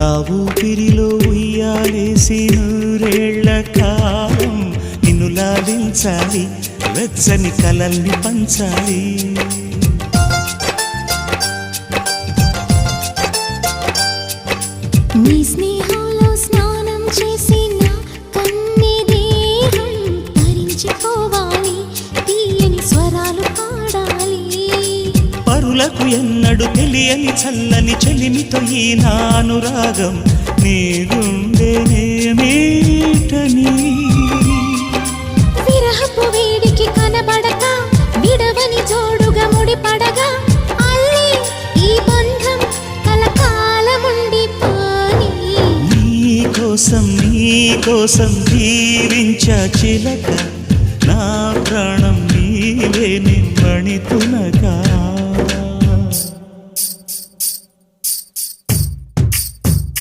ఆ ఊపిరిలో ఉయ్యాలేసి నూరేళ్ల కాలం నిన్ను లాలించాలి, వెచ్చని కలల్ని పంచాలి. నీ స్నేహంలో స్నానం చేసి నా కన్ని దేహం తరించిపోవాలి, తీయని స్వరాలు పాడాలి. పరులకు ఎన్నడు తెలియని చల్లని చెలిమితో ఈ నానురాగం నీ గుండెనేమేటని. విరహపు వేడికి కనబడక విడవని జోడుగా ముడిపడగా అల్లి ఈ బంధం కలకాలముండిపోని. నీకోసం జీవించా చిలక, నా ప్రాణం నీవే నిమ్మణితునక.